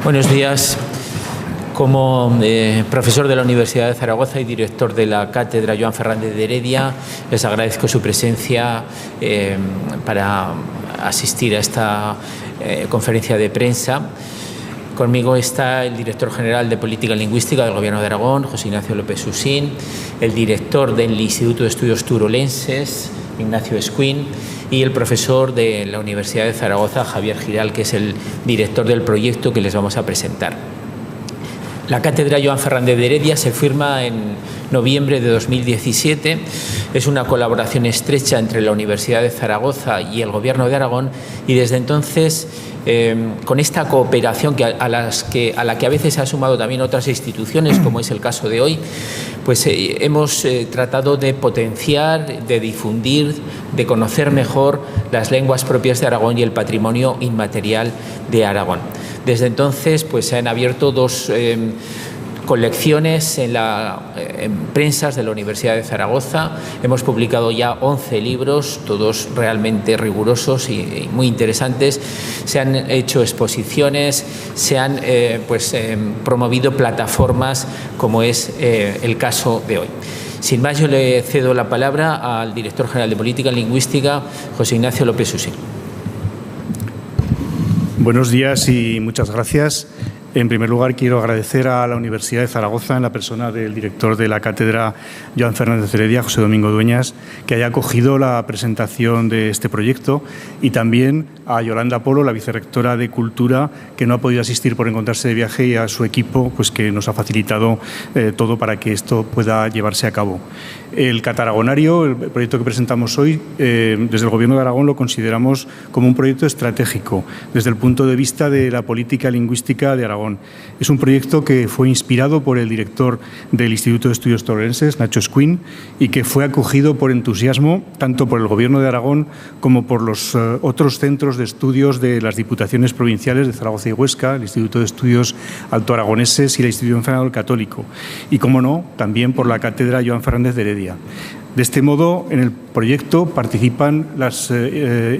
Buenos días. Como profesor de la Universidad de Zaragoza y director de la Cátedra Joan Fernández de Heredia, les agradezco su presencia para asistir a esta conferencia de prensa. Conmigo está el director general de Política Lingüística del Gobierno de Aragón, José Ignacio López Usín, el director del Instituto de Estudios Turolenses, Ignacio Escuín, y el profesor de la Universidad de Zaragoza, Javier Giral, que es el director del proyecto que les vamos a presentar. La Cátedra Joan Fernández de Heredia se firma en noviembre de 2017. Es una colaboración estrecha entre la Universidad de Zaragoza y el Gobierno de Aragón, y desde entonces, con esta cooperación a la que a veces se han sumado también otras instituciones, como es el caso de hoy, pues hemos tratado de potenciar, de difundir, de conocer mejor las lenguas propias de Aragón y el patrimonio inmaterial de Aragón. Desde entonces, pues se han abierto dos colecciones en prensas de la Universidad de Zaragoza. Hemos publicado ya 11 libros, todos realmente rigurosos y muy interesantes. Se han hecho exposiciones, se han promovido plataformas, como es el caso de hoy. Sin más, yo le cedo la palabra al director general de Política Lingüística, José Ignacio López Usín. Buenos días y muchas gracias. En primer lugar, quiero agradecer a la Universidad de Zaragoza, en la persona del director de la Cátedra Joan Fernández de Heredia, José Domingo Dueñas, que haya acogido la presentación de este proyecto, y también a Yolanda Polo, la vicerrectora de Cultura, que no ha podido asistir por encontrarse de viaje, y a su equipo, pues, que nos ha facilitado todo para que esto pueda llevarse a cabo. El cataragonario, el proyecto que presentamos hoy, desde el Gobierno de Aragón lo consideramos como un proyecto estratégico desde el punto de vista de la política lingüística de Aragón. Es un proyecto que fue inspirado por el director del Instituto de Estudios Turolenses, Nacho Escuín, y que fue acogido por entusiasmo tanto por el Gobierno de Aragón como por los otros centros de estudios de las diputaciones provinciales de Zaragoza y Huesca, el Instituto de Estudios Alto Aragoneses y la Institución Federal Católico, y, como no, también por la Cátedra Joan Fernández de Heredia. De este modo, en el proyecto participan las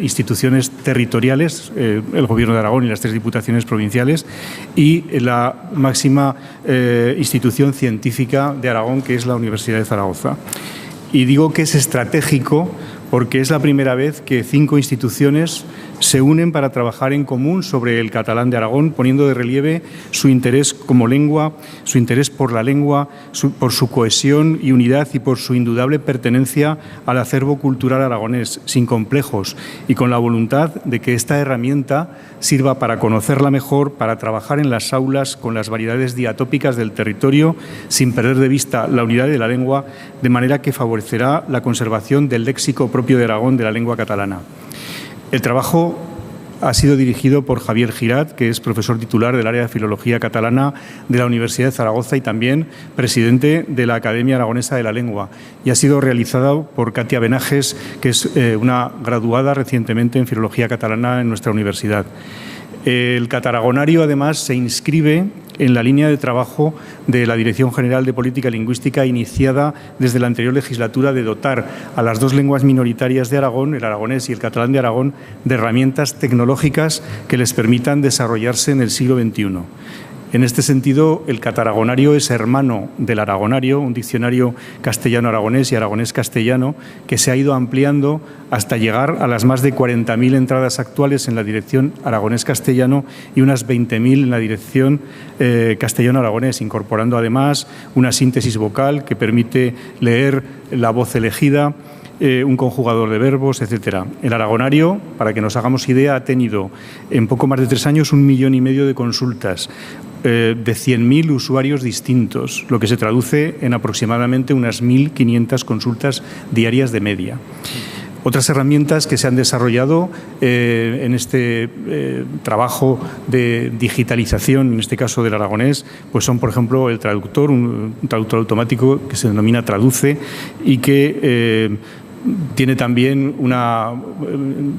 instituciones territoriales, el Gobierno de Aragón y las 3 diputaciones provinciales, y la máxima institución científica de Aragón, que es la Universidad de Zaragoza. Y digo que es estratégico porque es la primera vez que 5 instituciones se unen para trabajar en común sobre el catalán de Aragón, poniendo de relieve su interés como lengua, su interés por la lengua, por su cohesión y unidad, y por su indudable pertenencia al acervo cultural aragonés, sin complejos, y con la voluntad de que esta herramienta sirva para conocerla mejor, para trabajar en las aulas con las variedades diatópicas del territorio, sin perder de vista la unidad de la lengua, de manera que favorecerá la conservación del léxico propio de Aragón, de la lengua catalana. El trabajo ha sido dirigido por Javier Giral, que es profesor titular del área de Filología Catalana de la Universidad de Zaragoza y también presidente de la Academia Aragonesa de la Lengua, y ha sido realizado por Katia Benajes, que es una graduada recientemente en Filología Catalana en nuestra universidad. El cataragonario, además, se inscribe en la línea de trabajo de la Dirección General de Política Lingüística, iniciada desde la anterior legislatura, de dotar a las 2 lenguas minoritarias de Aragón, el aragonés y el catalán de Aragón, de herramientas tecnológicas que les permitan desarrollarse en el siglo XXI. En este sentido, el cataragonario es hermano del aragonario, un diccionario castellano-aragonés y aragonés-castellano que se ha ido ampliando hasta llegar a las más de 40.000 entradas actuales en la dirección aragonés-castellano y unas 20.000 en la dirección castellano-aragonés, incorporando además una síntesis vocal que permite leer la voz elegida, un conjugador de verbos, etcétera. El aragonario, para que nos hagamos idea, ha tenido en poco más de 3 años 1,5 millones de consultas de 100.000 usuarios distintos, lo que se traduce en aproximadamente unas 1.500 consultas diarias de media. Otras herramientas que se han desarrollado en este trabajo de digitalización, en este caso del aragonés, pues son, por ejemplo, el traductor, un traductor automático que se denomina Traduce, y que tiene también un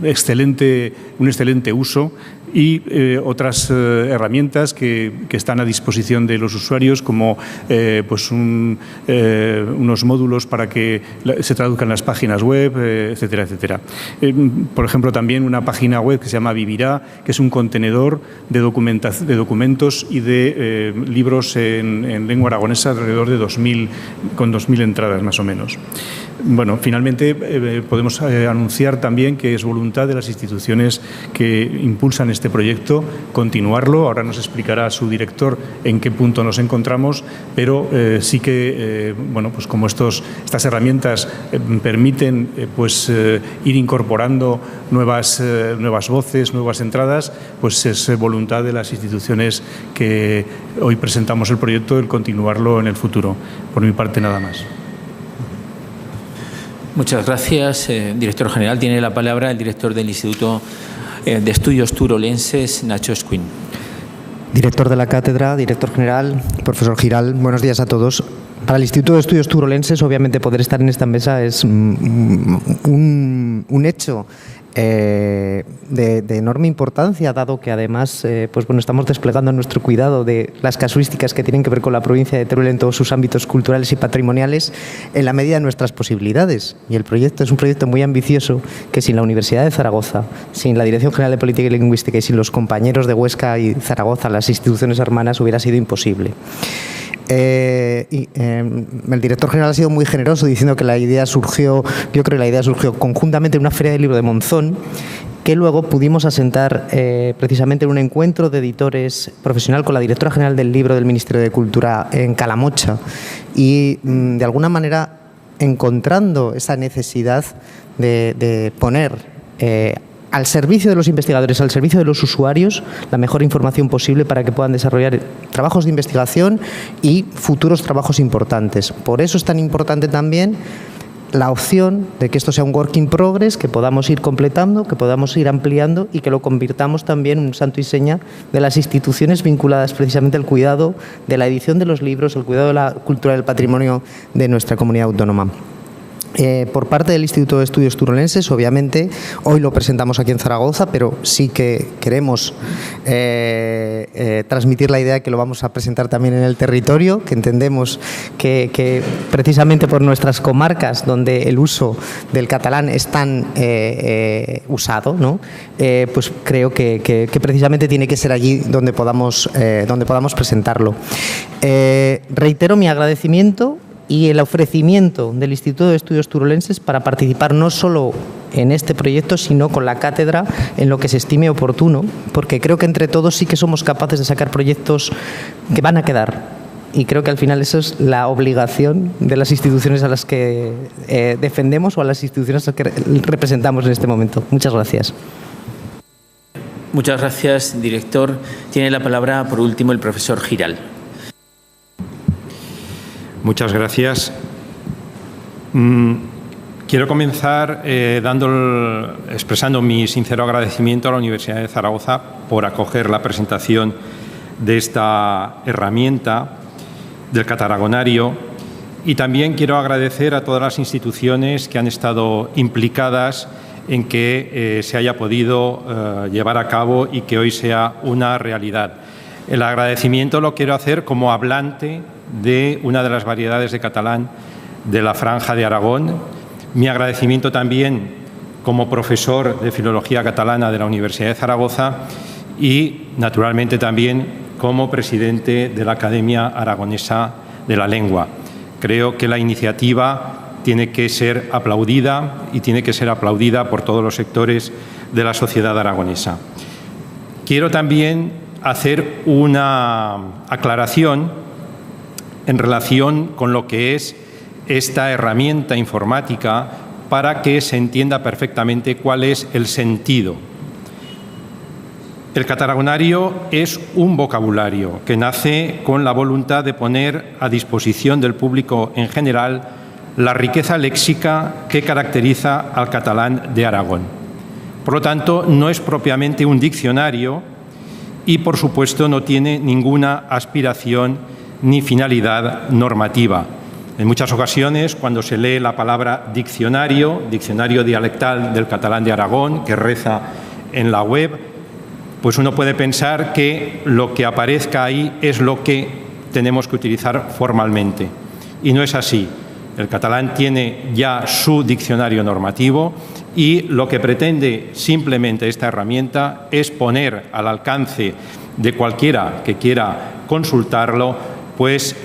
excelente uso, y otras herramientas que están a disposición de los usuarios, como pues unos módulos para que se traduzcan las páginas web, etcétera, etcétera. Por ejemplo, también una página web que se llama Vivirá, que es un contenedor de documentos y de libros en lengua aragonesa, alrededor de 2.000 entradas más o menos. Bueno, finalmente podemos anunciar también que es voluntad de las instituciones que impulsan este proyecto continuarlo. Ahora nos explicará su director en qué punto nos encontramos, pero sí que, bueno, pues como estas herramientas permiten pues ir incorporando nuevas voces, nuevas entradas, pues es voluntad de las instituciones que hoy presentamos el proyecto el continuarlo en el futuro. Por mi parte, nada más. Muchas gracias, director general. Tiene la palabra el director del Instituto de Estudios Turolenses, Nacho Escuin. Director de la cátedra, director general, profesor Giral, buenos días a todos. Para el Instituto de Estudios Turolenses, obviamente, poder estar en esta mesa es un hecho de enorme importancia, dado que además pues bueno, estamos desplegando nuestro cuidado de las casuísticas que tienen que ver con la provincia de Teruel en todos sus ámbitos culturales y patrimoniales en la medida de nuestras posibilidades. Y el proyecto es un proyecto muy ambicioso que sin la Universidad de Zaragoza, sin la Dirección General de Política y Lingüística y sin los compañeros de Huesca y Zaragoza, las instituciones hermanas, hubiera sido imposible. El director general ha sido muy generoso diciendo que la idea surgió, yo creo que la idea surgió conjuntamente en una feria del libro de Monzón, que luego pudimos asentar precisamente en un encuentro de editores profesional con la directora general del libro del Ministerio de Cultura en Calamocha y de alguna manera encontrando esa necesidad de poner al servicio de los investigadores, al servicio de los usuarios, la mejor información posible para que puedan desarrollar trabajos de investigación y futuros trabajos importantes. Por eso es tan importante también la opción de que esto sea un work in progress, que podamos ir completando, que podamos ir ampliando y que lo convirtamos también en un santo y seña de las instituciones vinculadas precisamente al cuidado de la edición de los libros, el cuidado de la cultura del patrimonio de nuestra comunidad autónoma. Por parte del Instituto de Estudios Turolenses, obviamente, hoy lo presentamos aquí en Zaragoza, pero sí que queremos transmitir la idea de que lo vamos a presentar también en el territorio, que entendemos que precisamente por nuestras comarcas, donde el uso del catalán es tan usado, ¿no? Pues creo que precisamente tiene que ser allí donde podamos presentarlo. Reitero mi agradecimiento y el ofrecimiento del Instituto de Estudios Turolenses para participar no solo en este proyecto, sino con la cátedra en lo que se estime oportuno, porque creo que entre todos sí que somos capaces de sacar proyectos que van a quedar. Y creo que al final eso es la obligación de las instituciones a las que defendemos o a las instituciones a las que representamos en este momento. Muchas gracias. Muchas gracias, director. Tiene la palabra, por último, el profesor Giral. Muchas gracias. Quiero comenzar expresando mi sincero agradecimiento a la Universidad de Zaragoza por acoger la presentación de esta herramienta del cataragonario y también quiero agradecer a todas las instituciones que han estado implicadas en que se haya podido llevar a cabo y que hoy sea una realidad. El agradecimiento lo quiero hacer como hablante de una de las variedades de catalán de la Franja de Aragón. Mi agradecimiento también como profesor de Filología Catalana de la Universidad de Zaragoza y, naturalmente, también como presidente de la Academia Aragonesa de la Lengua. Creo que la iniciativa tiene que ser aplaudida y tiene que ser aplaudida por todos los sectores de la sociedad aragonesa. Quiero también hacer una aclaración en relación con lo que es esta herramienta informática para que se entienda perfectamente cuál es el sentido. El cataragonario es un vocabulario que nace con la voluntad de poner a disposición del público en general la riqueza léxica que caracteriza al catalán de Aragón. Por lo tanto, no es propiamente un diccionario y, por supuesto, no tiene ninguna aspiración ni finalidad normativa. En muchas ocasiones, cuando se lee la palabra diccionario dialectal del catalán de Aragón, que reza en la web, pues uno puede pensar que lo que aparezca ahí es lo que tenemos que utilizar formalmente. Y no es así. El catalán tiene ya su diccionario normativo y lo que pretende simplemente esta herramienta es poner al alcance de cualquiera que quiera consultarlo, pues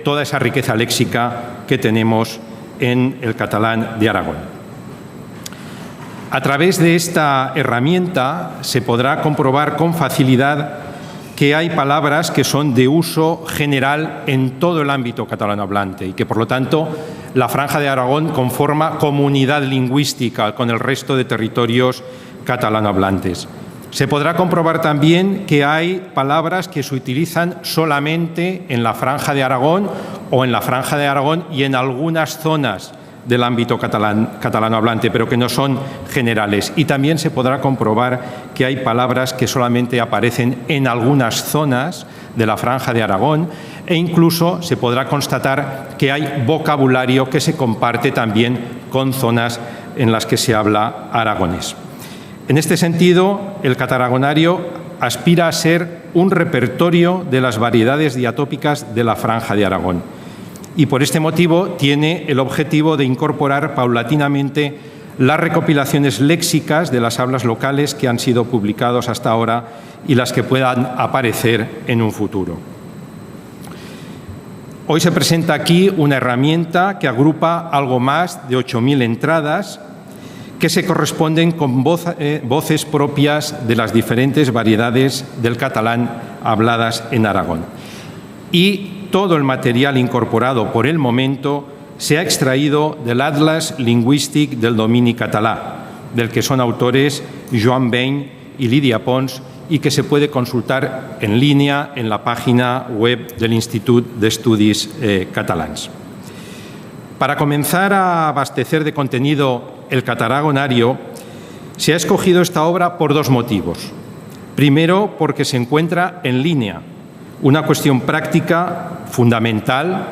toda esa riqueza léxica que tenemos en el catalán de Aragón. A través de esta herramienta se podrá comprobar con facilidad que hay palabras que son de uso general en todo el ámbito catalano hablante y que, por lo tanto, la Franja de Aragón conforma comunidad lingüística con el resto de territorios catalano hablantes. Se podrá comprobar también que hay palabras que se utilizan solamente en la Franja de Aragón o en la Franja de Aragón y en algunas zonas del ámbito catalano hablante, pero que no son generales. Y también se podrá comprobar que hay palabras que solamente aparecen en algunas zonas de la Franja de Aragón e incluso se podrá constatar que hay vocabulario que se comparte también con zonas en las que se habla aragonés. En este sentido, el cataragonario aspira a ser un repertorio de las variedades diatópicas de la Franja de Aragón. Y por este motivo tiene el objetivo de incorporar paulatinamente las recopilaciones léxicas de las hablas locales que han sido publicados hasta ahora y las que puedan aparecer en un futuro. Hoy se presenta aquí una herramienta que agrupa algo más de 8.000 entradas que se corresponden con voces propias de las diferentes variedades del catalán habladas en Aragón. Y todo el material incorporado por el momento se ha extraído del Atlas Lingüístic del Domini Català, del que son autores Joan Bain y Lídia Pons y que se puede consultar en línea en la página web del Institut d'Estudis Catalans. Para comenzar a abastecer de contenido el cataragonario, se ha escogido esta obra por dos motivos. Primero, porque se encuentra en línea, una cuestión práctica fundamental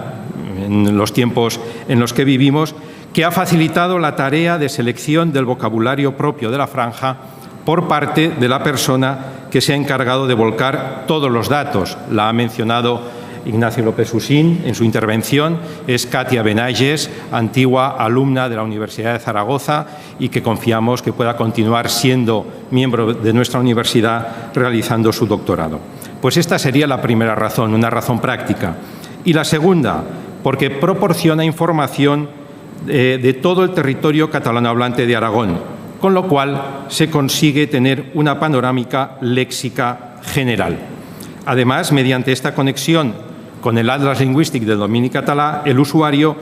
en los tiempos en los que vivimos, que ha facilitado la tarea de selección del vocabulario propio de la franja por parte de la persona que se ha encargado de volcar todos los datos. La ha mencionado Ignacio López Usín en su intervención, es Katia Benayes, antigua alumna de la Universidad de Zaragoza y que confiamos que pueda continuar siendo miembro de nuestra universidad realizando su doctorado. Pues esta sería la primera razón, una razón práctica. Y la segunda, porque proporciona información de todo el territorio catalano hablante de Aragón, con lo cual se consigue tener una panorámica léxica general. Además, mediante esta conexión con el Atlas Lingüístic del Domini Català, el usuario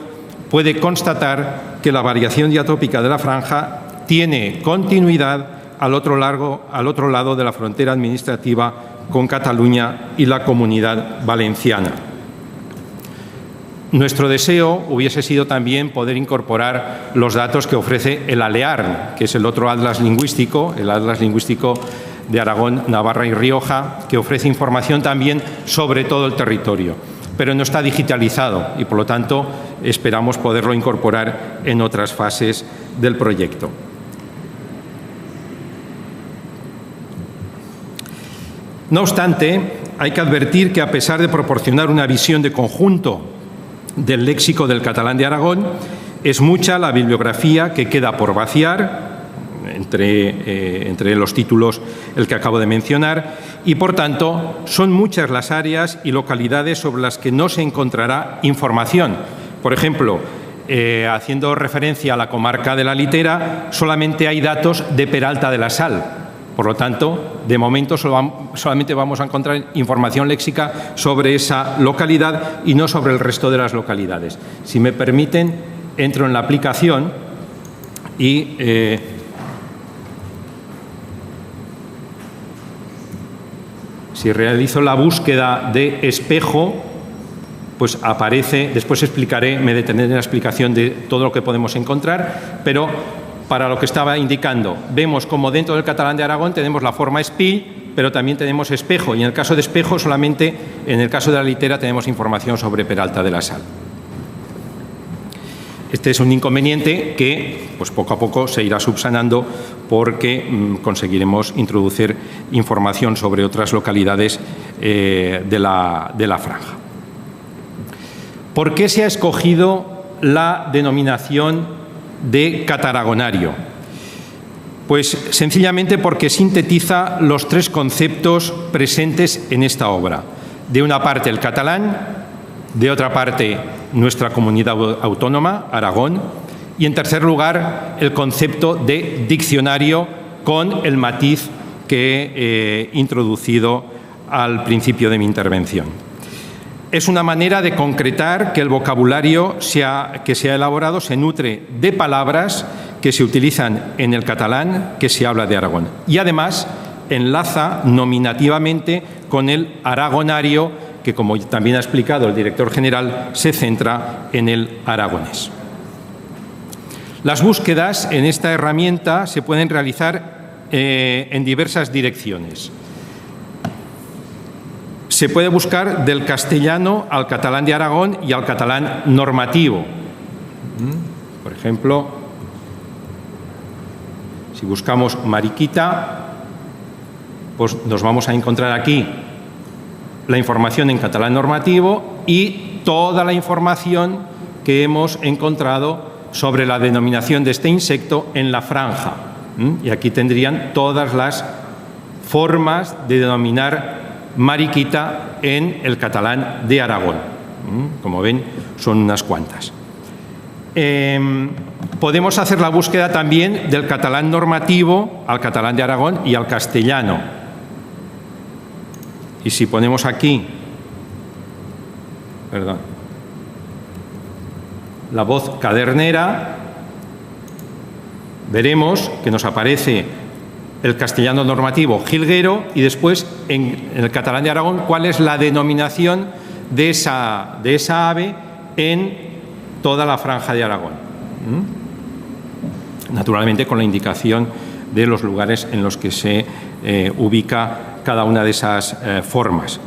puede constatar que la variación diatópica de la franja tiene continuidad al otro lado de la frontera administrativa con Cataluña y la Comunidad Valenciana. Nuestro deseo hubiese sido también poder incorporar los datos que ofrece el ALEARN, que es el otro atlas lingüístico, el Atlas Lingüístico de Aragón, Navarra y Rioja, que ofrece información también sobre todo el territorio, pero no está digitalizado y, por lo tanto, esperamos poderlo incorporar en otras fases del proyecto. No obstante, hay que advertir que, a pesar de proporcionar una visión de conjunto del léxico del catalán de Aragón, es mucha la bibliografía que queda por vaciar, entre los títulos el que acabo de mencionar, y, por tanto, son muchas las áreas y localidades sobre las que no se encontrará información. Por ejemplo, haciendo referencia a la comarca de la Litera, solamente hay datos de Peralta de la Sal. Por lo tanto, de momento solamente vamos a encontrar información léxica sobre esa localidad y no sobre el resto de las localidades. Si me permiten, entro en la aplicación y si realizo la búsqueda de espejo, pues aparece, después explicaré, me detendré en la explicación de todo lo que podemos encontrar, pero para lo que estaba indicando, vemos como dentro del catalán de Aragón tenemos la forma espill, pero también tenemos espejo, y en el caso de espejo solamente, en el caso de la Litera, tenemos información sobre Peralta de la Sal. Este es un inconveniente que pues, poco a poco se irá subsanando porque conseguiremos introducir información sobre otras localidades de la franja. ¿Por qué se ha escogido la denominación de cataragonario? Pues sencillamente porque sintetiza los tres conceptos presentes en esta obra. De una parte el catalán, de otra parte nuestra comunidad autónoma, Aragón, y en tercer lugar el concepto de diccionario con el matiz que he introducido al principio de mi intervención. Es una manera de concretar que el vocabulario que se ha elaborado se nutre de palabras que se utilizan en el catalán que se habla de Aragón y además enlaza nominativamente con el aragonario que, como también ha explicado el director general, se centra en el aragonés. Las búsquedas en esta herramienta se pueden realizar en diversas direcciones. Se puede buscar del castellano al catalán de Aragón y al catalán normativo. Por ejemplo, si buscamos Mariquita, pues nos vamos a encontrar aquí la información en catalán normativo y toda la información que hemos encontrado sobre la denominación de este insecto en la franja. Y aquí tendrían todas las formas de denominar mariquita en el catalán de Aragón. Como ven, son unas cuantas. Podemos hacer la búsqueda también del catalán normativo al catalán de Aragón y al castellano. Y si ponemos aquí, la voz cadernera, veremos que nos aparece el castellano normativo jilguero y después en el catalán de Aragón cuál es la denominación de esa ave en toda la franja de Aragón. Naturalmente con la indicación de los lugares en los que se ubica cada una de esas formas.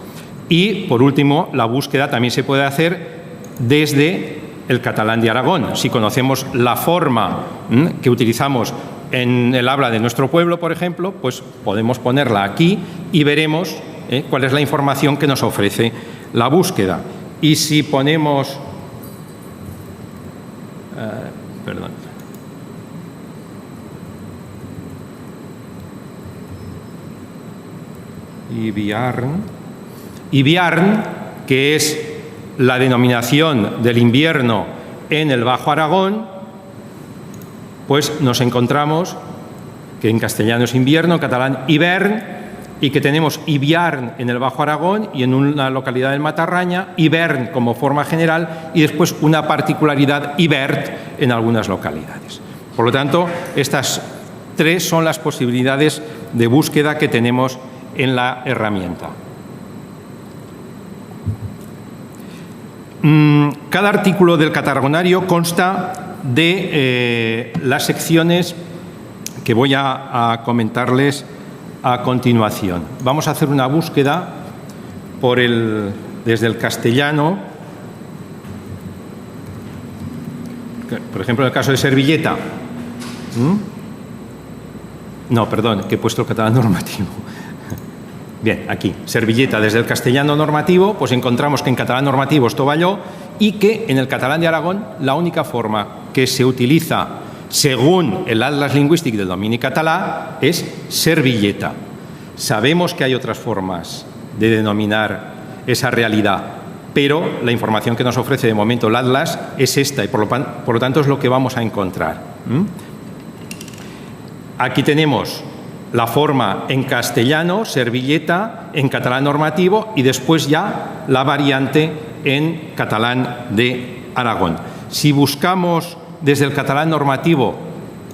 Y, por último, la búsqueda también se puede hacer desde el catalán de Aragón. Si conocemos la forma que utilizamos en el habla de nuestro pueblo, por ejemplo, pues podemos ponerla aquí y veremos cuál es la información que nos ofrece la búsqueda. Y si ponemos... Ibiarn, que es la denominación del invierno en el Bajo Aragón, pues nos encontramos que en castellano es invierno, en catalán hivern, y que tenemos Ibiarn en el Bajo Aragón y en una localidad del Matarraña, hivern como forma general y después una particularidad ibert en algunas localidades. Por lo tanto, estas tres son las posibilidades de búsqueda que tenemos en la herramienta. Cada artículo del cataragonario consta de las secciones que voy a comentarles a continuación. Vamos a hacer una búsqueda desde el castellano. Por ejemplo, en el caso de servilleta. No, perdón, que he puesto el catalán normativo. Bien, aquí, servilleta desde el castellano normativo, pues encontramos que en catalán normativo es tovalló y que en el catalán de Aragón la única forma que se utiliza según el Atlas Lingüístic del domini català es servilleta. Sabemos que hay otras formas de denominar esa realidad, pero la información que nos ofrece de momento el Atlas es esta y por lo tanto es lo que vamos a encontrar. Aquí tenemos la forma en castellano, servilleta, en catalán normativo y después ya la variante en catalán de Aragón. Si buscamos desde el catalán normativo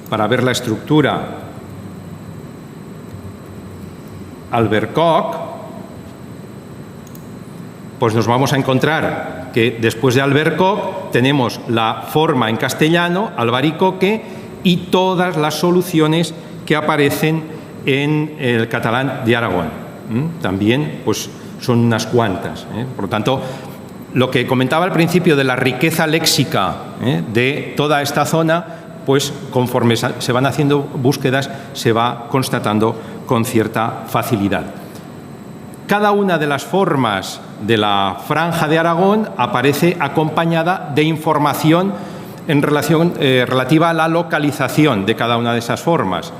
para ver la estructura albercoc, pues nos vamos a encontrar que después de albercoc tenemos la forma en castellano, albaricoque, y todas las soluciones que aparecen en el catalán de Aragón. También pues, son unas cuantas. Por lo tanto, Lo que comentaba al principio de la riqueza léxica de toda esta zona, pues conforme se van haciendo búsquedas se va constatando con cierta facilidad. Cada una de las formas de la Franja de Aragón aparece acompañada de información en relación, relativa a la localización de cada una de esas formas.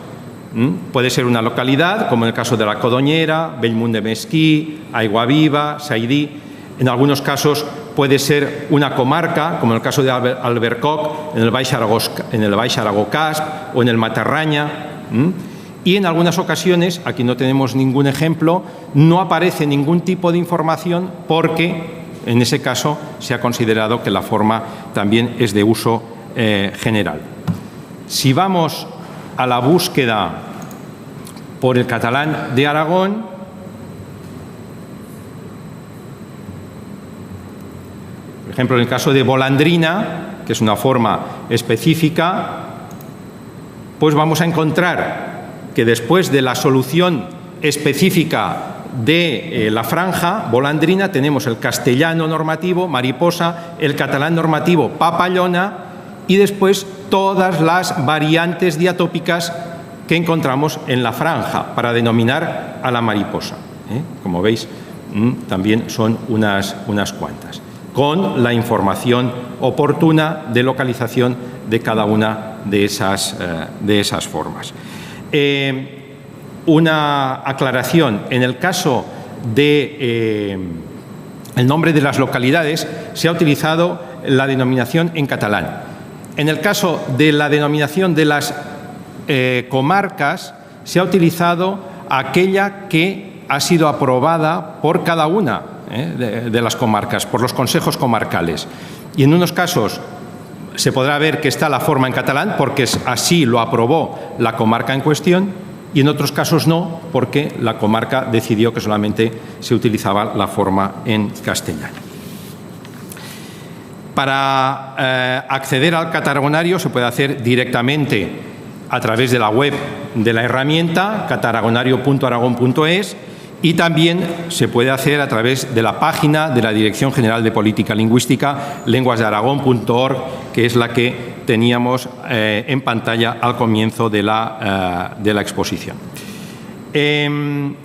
Puede ser una localidad, como en el caso de la Codoñera, Bellmunt de Mesquí, Aiguaviva, Saidí. En algunos casos puede ser una comarca, como en el caso de Albercoc, en el Baix Aragó Casp o en el Matarraña. Y en algunas ocasiones, aquí no tenemos ningún ejemplo, no aparece ningún tipo de información porque en ese caso se ha considerado que la forma también es de uso general. Si vamos a la búsqueda por el catalán de Aragón, por ejemplo, en el caso de Volandrina, que es una forma específica, pues vamos a encontrar que después de la solución específica de la franja volandrina tenemos el castellano normativo, mariposa, el catalán normativo, papallona, y después todas las variantes diatópicas que encontramos en la franja para denominar a la mariposa. Como veis, también son unas cuantas, con la información oportuna de localización de cada una de esas formas. Una aclaración: en el caso de el nombre de las localidades se ha utilizado la denominación en catalán. En el caso de la denominación de las comarcas se ha utilizado aquella que ha sido aprobada por cada una de las comarcas, por los consejos comarcales. Y en unos casos se podrá ver que está la forma en catalán porque así lo aprobó la comarca en cuestión, y en otros casos no, porque la comarca decidió que solamente se utilizaba la forma en castellano. Para acceder al cataragonario se puede hacer directamente a través de la web de la herramienta cataragonario.aragon.es, y también se puede hacer a través de la página de la Dirección General de Política Lingüística, lenguasdearagon.org, que es la que teníamos en pantalla al comienzo de la exposición. El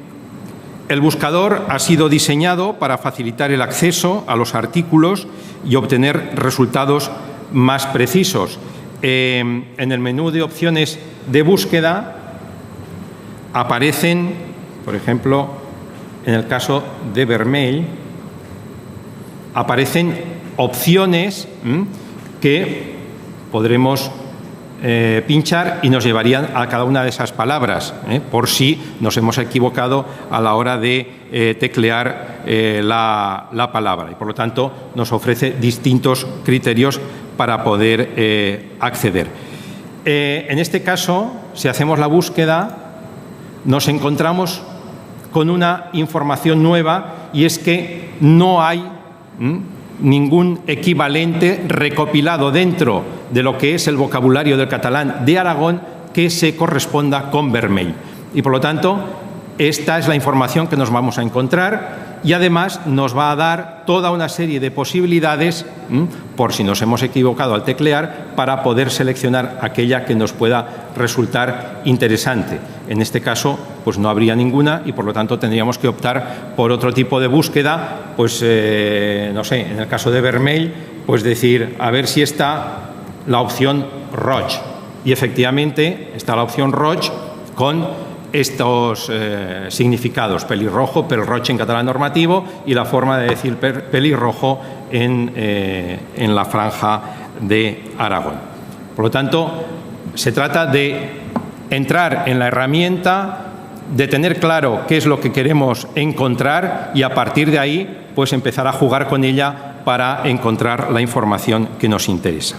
buscador ha sido diseñado para facilitar el acceso a los artículos y obtener resultados más precisos. En el menú de opciones de búsqueda aparecen, por ejemplo, en el caso de Vermell, aparecen opciones que podremos pinchar y nos llevarían a cada una de esas palabras, por si nos hemos equivocado a la hora de teclear la palabra. Y por lo tanto nos ofrece distintos criterios para poder acceder. En este caso, si hacemos la búsqueda, nos encontramos con una información nueva, y es que no hay ningún equivalente recopilado dentro de lo que es el vocabulario del catalán de Aragón que se corresponda con Vermell. Y por lo tanto, esta es la información que nos vamos a encontrar, y además nos va a dar toda una serie de posibilidades, por si nos hemos equivocado al teclear, para poder seleccionar aquella que nos pueda resultar interesante. En este caso, pues no habría ninguna, y por lo tanto tendríamos que optar por otro tipo de búsqueda, pues no sé, en el caso de Vermell, pues decir, a ver si está la opción roig. Y efectivamente está la opción roig con estos significados: pelirrojo, pel roig en catalán normativo, y la forma de decir pelirrojo en la franja de Aragón. Por lo tanto, se trata de entrar en la herramienta, de tener claro qué es lo que queremos encontrar, y a partir de ahí pues empezar a jugar con ella para encontrar la información que nos interesa.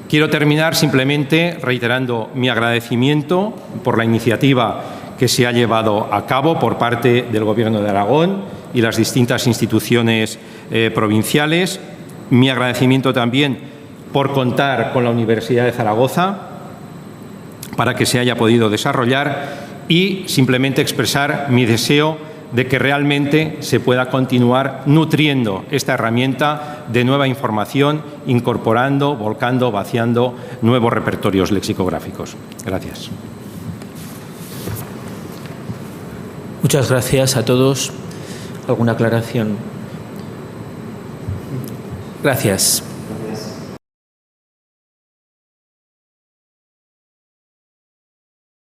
Quiero terminar simplemente reiterando mi agradecimiento por la iniciativa que se ha llevado a cabo por parte del Gobierno de Aragón y las distintas instituciones provinciales. Mi agradecimiento también por contar con la Universidad de Zaragoza para que se haya podido desarrollar, y simplemente expresar mi deseo de que realmente se pueda continuar nutriendo esta herramienta de nueva información, incorporando, volcando, vaciando nuevos repertorios lexicográficos. Gracias. Muchas gracias a todos. ¿Alguna aclaración? Gracias.